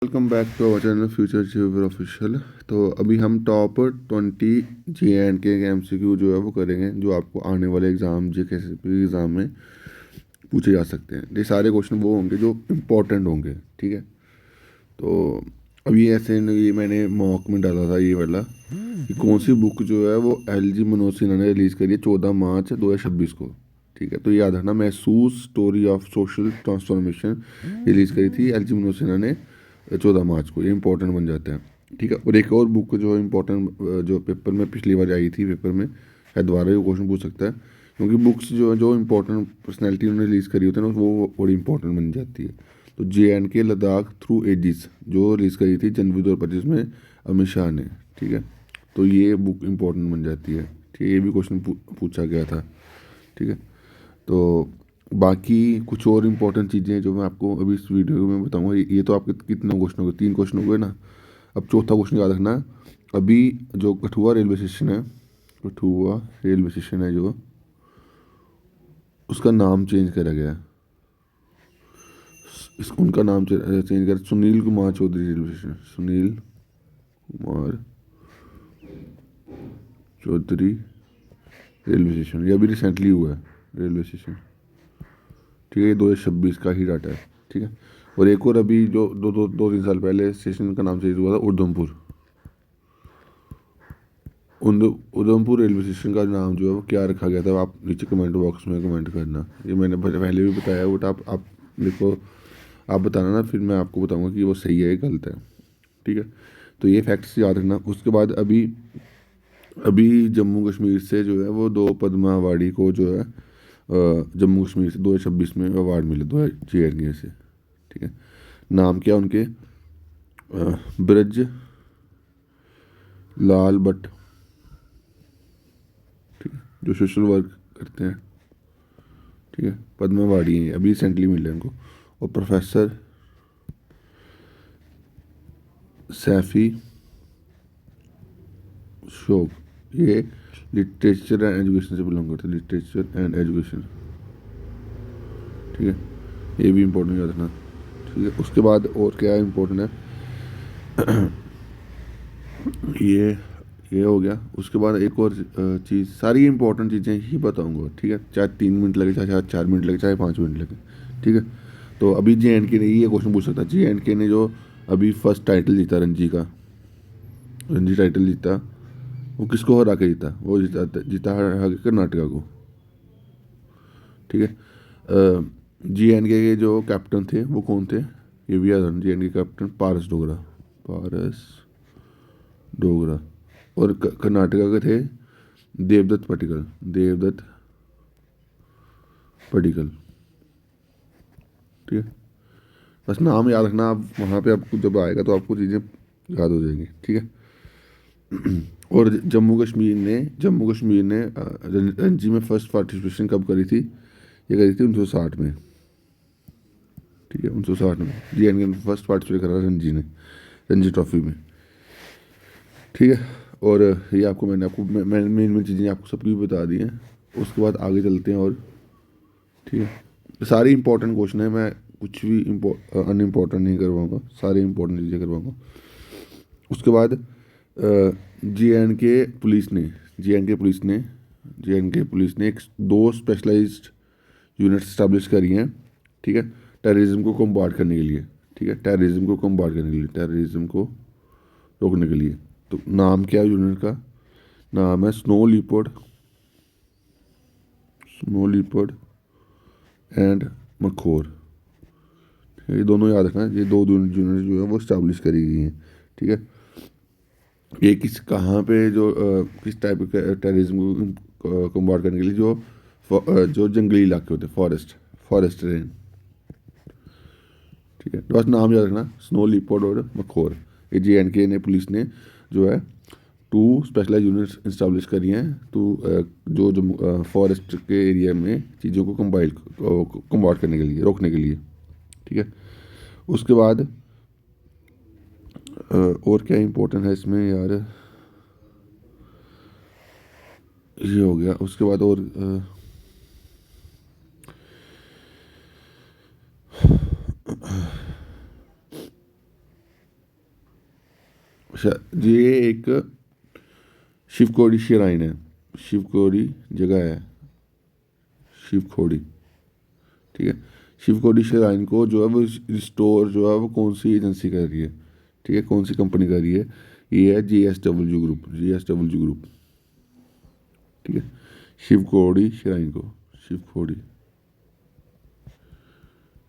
Welcome back to our channel Future Achiever Official. तो अभी हम टॉप 20 JNK के MCQ जो है वो करेंगे, जो आपको आने वाले एग्ज़ाम JKCP एग्ज़ाम में पूछे जा सकते हैं। ये सारे क्वेश्चन वो होंगे जो इम्पोर्टेंट होंगे, ठीक है। तो अभी ऐसे ये मैंने मॉक में डाला था ये वाला कि कौन सी बुक जो है वो LG मनोज सिन्हा ने रिलीज़ करी है 14 मार्च 2026 को, ठीक है। तो याद रखना, महसूस story of social transformation release करी थी LG मनोज सिन्हा ने 14 मार्च को। ये इंपॉर्टेंट बन जाता है, ठीक है। और एक और बुक जो इम्पोर्टेंट, जो पेपर में पिछली बार आई थी पेपर में, शायद दोबारा ये क्वेश्चन पूछ सकता है, क्योंकि बुक्स जो इम्पोर्टेंट पर्सनैलिटी उन्होंने रिलीज़ करी होती है ना, वो बड़ी इंपॉर्टेंट बन जाती है। तो JNK लद्दाख थ्रू एजिस जो रिलीज़ करी थी जनवरी 2025 में अमित शाह ने, ठीक है। तो ये बुक इम्पोर्टेंट बन जाती है, ठीक है। ये भी क्वेश्चन पूछा गया था, ठीक है। तो बाकी कुछ और इम्पोर्टेंट चीज़ें जो मैं आपको अभी इस वीडियो में बताऊंगा। ये तो आपके कितने क्वेश्चन हो गए, 3 क्वेश्चन हो गए ना। अब चौथा क्वेश्चन याद रखना। अभी जो कठुआ रेलवे स्टेशन है, कठुआ रेलवे स्टेशन है जो, उसका नाम चेंज करा गया है। उनका नाम चेंज कर Sunil Kumar Chaudhary railway station, Sunil Kumar Chaudhary railway station. ये अभी रिसेंटली हुआ है रेलवे स्टेशन, ठीक है। 2026 का ही डाटा है, ठीक है। और एक और अभी जो 2-3 साल पहले स्टेशन का नाम चेंज हुआ था, उधमपुर। उधमपुर रेलवे स्टेशन का नाम जो है वो क्या रखा गया था, आप नीचे कमेंट बॉक्स में कमेंट करना। ये मैंने पहले भी बताया, बट आप मेरे को आप बताना ना, फिर मैं आपको बताऊंगा कि वो सही है या गलत है, ठीक है। तो ये फैक्ट्स याद रखना। उसके बाद अभी अभी जम्मू कश्मीर से जो है वो 2 पद्मा अवार्डी को जो है जम्मू कश्मीर से 2026 में अवार्ड मिले, 2 JNK से, ठीक है। नाम क्या उनके? ब्रज लाल भट्ट, ठीक है, जो सोशल वर्क करते हैं, ठीक है। पद्मा अवार्डी हैं, अभी रिसेंटली मिले उनको। और प्रोफेसर सैफ़ी शोक, ये लिटरेचर एंड एजुकेशन से बिलोंग करते हैं, लिटरेचर एंड एजुकेशन, ठीक है। ये भी इम्पोर्टेंट याद रखना, ठीक है। उसके बाद और क्या इम्पोर्टेंट है, ये ये हो गया। उसके बाद एक और चीज़, सारी इंपॉर्टेंट चीज़ें ही बताऊंगा, ठीक है। चाहे 3 मिनट लगे, चाहे 4 मिनट लगे, चाहे 5 मिनट लगे, ठीक है। तो अभी JNK ने ये क्वेश्चन पूछ सकता है, JNK ने जो अभी फर्स्ट टाइटल जीता रणजी का, रणजी टाइटल जीता, वो किसको हरा के जीता? वो जीता हरा के कर्नाटका को, ठीक है। JNK के जो कैप्टन थे वो कौन थे? ये भी याद रखना, JNK कैप्टन पारस डोगरा, पारस डोगरा। और कर्नाटका के थे देवदत्त पडिक्कल, देवदत्त पडिक्कल, ठीक है। बस नाम याद रखना, आप वहाँ पे आपको जब आएगा तो आपको चीज़ें याद हो जाएंगी, ठीक है। और जम्मू कश्मीर ने रणजी में फर्स्ट पार्टिसिपेशन कब करी थी? ये करी थी 1960 में, ठीक है। 1960 में JNK ने फर्स्ट पार्टिसिपेट करा रणजी ने, रणजी ट्रॉफी में, ठीक है। और ये आपको मैंने मेन मेन चीज़ें आपको सबकी बता दी हैं। उसके बाद आगे चलते हैं, और ठीक है। सारे इंपॉर्टेंट क्वेश्चन है, मैं कुछ भी अनइम्पॉर्टेंट नहीं करवाऊँगा, सारे इंपॉर्टेंट चीज़ें करवाऊँगा। उसके बाद जे एंड के पुलिस ने 2 स्पेशलाइज्ड यूनिट्स इस्टेब्लिश करी हैं, ठीक है, टेररिज्म को कम्बाट करने के लिए, ठीक है। टेररिज्म को कम्बाट करने के लिए, टेररिज्म को रोकने के लिए। तो नाम क्या है यूनिट का? नाम है स्नो लिपर्ड एंड मखोर। ये दोनों याद रखना, ये 2 यूनिट जो है वो स्टैब्लिश करी गई हैं, ठीक है। ये कहाँ पे जो किस टाइप के टेररिज्म को कम्बाट करने के लिए, जो जंगली इलाके होते हैं, फॉरेस्ट रेंज, ठीक है। तो बस नाम याद रखना, स्नो लिपर्ड और मखोर। ये JNK ने पुलिस ने जो है 2 स्पेशलाइज यूनिट्स इंस्टॉलिश करी हैं, तो जो फॉरेस्ट के एरिया में चीज़ों को कम्बाट करने के लिए, रोकने के लिए, ठीक है। उसके बाद और क्या इंपॉर्टेंट है इसमें यार, ये हो गया। उसके बाद और ये एक शिवखोड़ी श्राइन है, शिवखोड़ी जगह है, शिवखोड़ी, ठीक है। शिवखोड़ी श्राइन को जो है वो रिस्टोर जो है वो कौन सी एजेंसी कर रही है, ठीक है, कौन सी कंपनी कर रही है, ये है JSW ग्रुप, JSW ग्रुप, ठीक है। शिवखोड़ी श्राइन को, शिवखोड़ी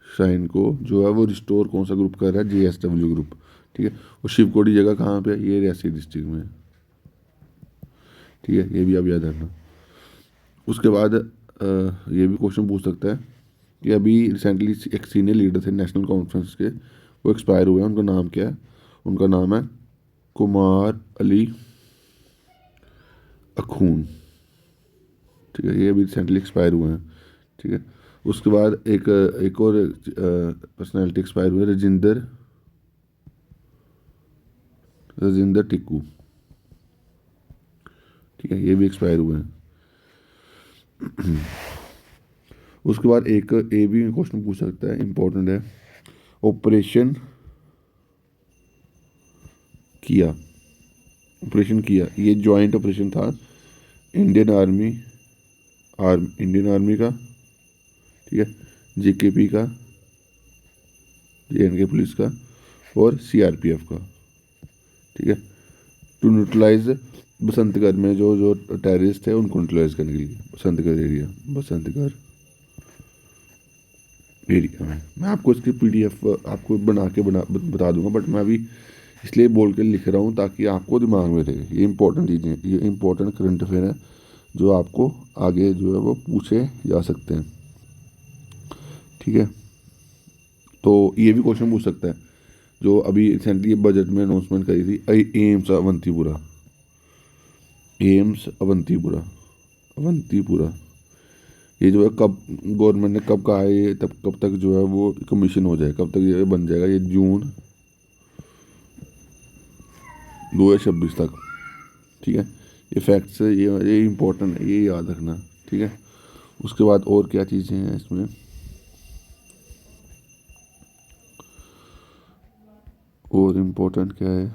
श्राइन को जो है वो रिस्टोर कौन सा ग्रुप कर रहा है, JSW ग्रुप, ठीक है। और शिवखोड़ी जगह कहाँ पे है, ये रियासी डिस्ट्रिक्ट में है, ठीक है, ये भी आप याद रखना। उसके बाद ये भी क्वेश्चन पूछ सकता है कि अभी रिसेंटली एक सीनियर लीडर थे नेशनल कॉन्फ्रेंस के, वो एक्सपायर हुए हैं, उनका नाम क्या है, उनका नाम है कुमार अली अखून, ठीक है, ये अभी रिसेंटली एक्सपायर हुए हैं, ठीक है। उसके बाद एक और पर्सनैलिटी एक्सपायर हुए, राजेंद्र टिक्कू, ठीक है, ये भी एक्सपायर हुए हैं। उसके बाद एक ए भी क्वेश्चन पूछ सकता है, इंपॉर्टेंट है, ऑपरेशन किया, ऑपरेशन किया, ये जॉइंट ऑपरेशन था इंडियन आर्मी का, ठीक है, JKP का, JNK पुलिस का, और CRPF का, ठीक है, टू न्यूट्रलाइज बसंतगढ़ में जो जो टेररिस्ट थे उनको न्यूट्रलाइज करने के लिए, बसंतगढ़ एरिया, बसंतगढ़ एरिया में। मैं आपको इसकी PDF आपको बता दूंगा, बट मैं अभी इसलिए बोल के लिख रहा हूँ ताकि आपको दिमाग में रहे। ये इंपॉर्टेंट चीज़ें, ये इंपॉर्टेंट करंट अफेयर है जो आपको आगे जो है वो पूछे जा सकते हैं, ठीक है। तो ये भी क्वेश्चन पूछ सकता है, जो अभी रिसेंटली बजट में अनाउंसमेंट करी थी, एम्स अवंतीपुरा, एम्स अवंतीपुरा, अवंतीपुरा, ये जो है कब गवर्नमेंट ने कब कहा है, ये तब कब तक जो है वो कमीशन हो जाए, कब तक ये बन जाएगा, ये जून 2026 तक, ठीक है। ये फैक्ट्स है, ये इंपॉर्टेंट है, ये याद रखना, ठीक है। उसके बाद और क्या चीज़ें हैं इसमें, और इम्पोर्टेंट क्या है,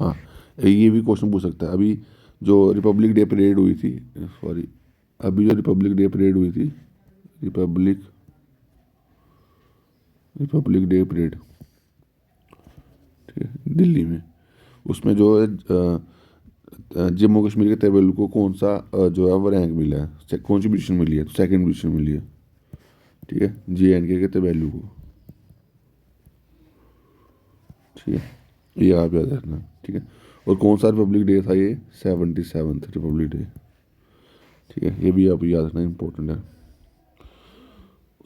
हाँ, ये भी क्वेश्चन पूछ सकता है, अभी जो रिपब्लिक डे परेड हुई थी, सॉरी, अभी जो रिपब्लिक डे परेड हुई थी, रिपब्लिक डे परेड, ठीक है, दिल्ली में, उसमें जो है जम्मू कश्मीर के तवेलू को कौन सा जो है वो रैंक मिला है, कौन सी पोजीशन मिली है, तो सेकंड पोजीशन मिली है, ठीक है, JNK के तवेलू को, ठीक है, ये आप याद रखना, ठीक है। और कौन सा रिपब्लिक डे था, ये 77th रिपब्लिक डे, ठीक है, ये भी आप याद रखना, इंपॉर्टेंट है।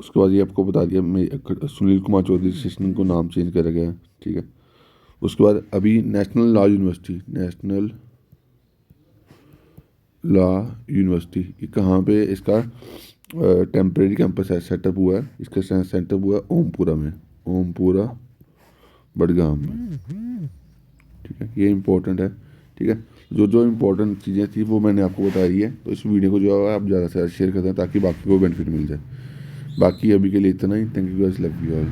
उसके बाद ये आपको बता दिया, मैं सुनील कुमार चौधरी स्टेशन को नाम चेंज करा गया है, ठीक है। उसके बाद अभी नेशनल लॉ यूनिवर्सिटी, ये कहाँ पे इसका टेम्परेरी कैंपस है, सेटअप हुआ है, इसका सेंटर हुआ है ओमपुरा में, ओमपुरा बडगाम में, ठीक है, ये इंपॉर्टेंट है, ठीक है। जो जो इम्पोर्टेंट चीज़ें थी वो मैंने आपको बताई है, तो इस वीडियो को जो है आप ज़्यादा से ज़्यादा शेयर करते हैं ताकि बाकी को बेनिफिट मिल जाए। बाकी अभी के लिए इतना ही, thank you guys, love you all.